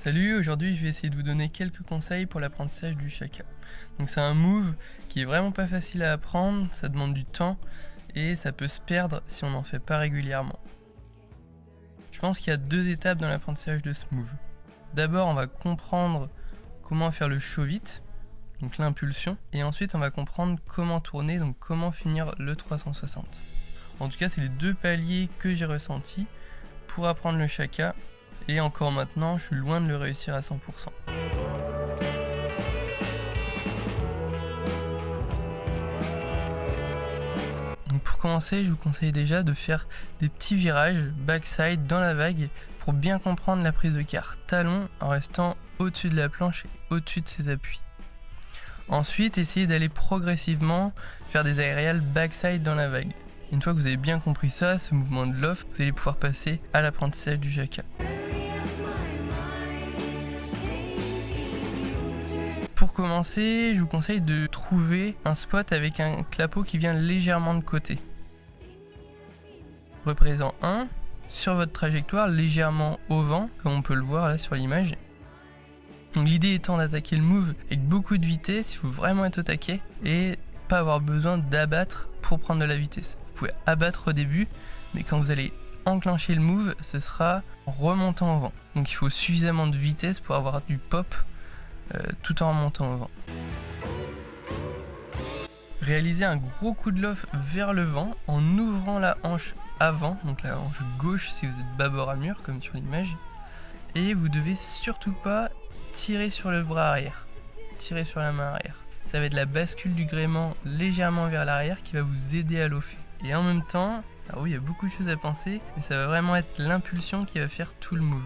Salut, aujourd'hui je vais essayer de vous donner quelques conseils pour l'apprentissage du shaka. Donc c'est un move qui est vraiment pas facile à apprendre, ça demande du temps et ça peut se perdre si on n'en fait pas régulièrement. Je pense qu'il y a deux étapes dans l'apprentissage de ce move. D'abord on va comprendre comment faire le show vite, donc l'impulsion, et ensuite on va comprendre comment tourner, donc comment finir le 360. En tout cas c'est les deux paliers que j'ai ressentis pour apprendre le shaka. Et encore maintenant, je suis loin de le réussir à 100%. Donc pour commencer, je vous conseille déjà de faire des petits virages backside dans la vague pour bien comprendre la prise de quart talon en restant au-dessus de la planche et au-dessus de ses appuis. Ensuite, essayez d'aller progressivement faire des aériales backside dans la vague. Une fois que vous avez bien compris ça, ce mouvement de loft, vous allez pouvoir passer à l'apprentissage du shaka. Pour commencer, je vous conseille de trouver un spot avec un clapot qui vient légèrement de côté. Reprenez-en un sur votre trajectoire légèrement au vent, comme on peut le voir là sur l'image. Donc l'idée étant d'attaquer le move avec beaucoup de vitesse, il faut vraiment être au taquet et pas avoir besoin d'abattre pour prendre de la vitesse. Vous pouvez abattre au début, mais quand vous allez enclencher le move, ce sera en remontant au vent. Donc il faut suffisamment de vitesse pour avoir du pop tout en remontant au vent. Réalisez un gros coup de loft vers le vent en ouvrant la hanche avant, donc la hanche gauche si vous êtes bâbord à mur comme sur l'image, et vous devez surtout pas tirer sur le bras arrière, tirer sur la main arrière. Ça va être la bascule du gréement légèrement vers l'arrière qui va vous aider à lofer. Et en même temps, alors oui il y a beaucoup de choses à penser, mais ça va vraiment être l'impulsion qui va faire tout le move.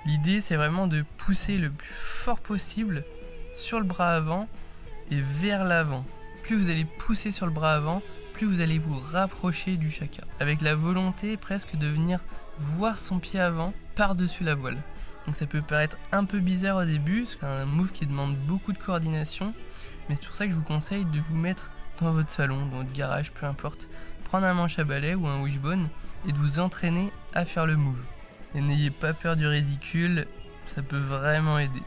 L'idée c'est vraiment de pousser le plus fort possible sur le bras avant et vers l'avant. Plus vous allez pousser sur le bras avant, plus vous allez vous rapprocher du shaka. Avec la volonté presque de venir voir son pied avant par-dessus la voile. Donc ça peut paraître un peu bizarre au début, parce que c'est un move qui demande beaucoup de coordination. Mais c'est pour ça que je vous conseille de vous mettre dans votre salon, dans votre garage, peu importe. Prendre un manche à balai ou un wishbone et de vous entraîner à faire le move. Et n'ayez pas peur du ridicule, ça peut vraiment aider.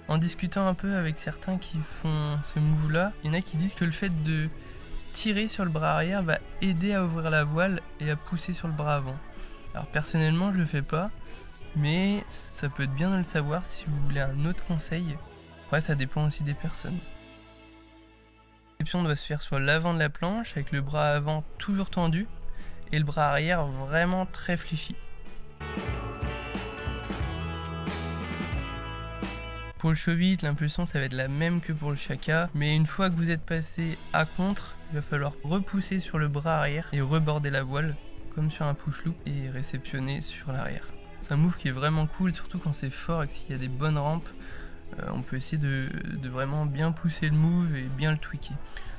En discutant un peu avec certains qui font ce move là, il y en a qui disent que le fait de tirer sur le bras arrière va aider à ouvrir la voile et à pousser sur le bras avant. Alors personnellement je le fais pas, mais ça peut être bien de le savoir si vous voulez un autre conseil. Ouais, ça dépend aussi des personnes. L'exception doit se faire sur l'avant de la planche avec le bras avant toujours tendu et le bras arrière vraiment très fléchi. Pour le show vite, l'impulsion ça va être la même que pour le shaka, mais une fois que vous êtes passé à contre, il va falloir repousser sur le bras arrière et reborder la voile comme sur un push loop et réceptionner sur l'arrière. C'est un move qui est vraiment cool, surtout quand c'est fort et qu'il y a des bonnes rampes. On peut essayer de vraiment bien pousser le move et bien le tweaker.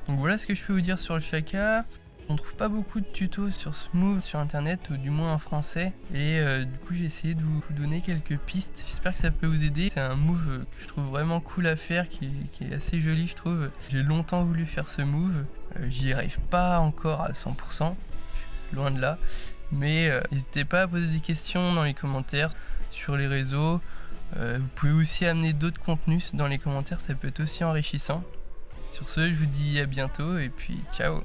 Donc voilà ce que je peux vous dire sur le shaka. On trouve pas beaucoup de tutos sur ce move sur internet, ou du moins en français, et du coup j'ai essayé de vous donner quelques pistes. J'espère que ça peut vous aider. C'est un move que je trouve vraiment cool à faire, qui est assez joli je trouve. J'ai longtemps voulu faire ce move, j'y arrive pas encore à 100%, loin de là, mais n'hésitez pas à poser des questions dans les commentaires, sur les réseaux. Vous pouvez aussi amener d'autres contenus dans les commentaires, ça peut être aussi enrichissant. Sur ce, je vous dis à bientôt et puis ciao.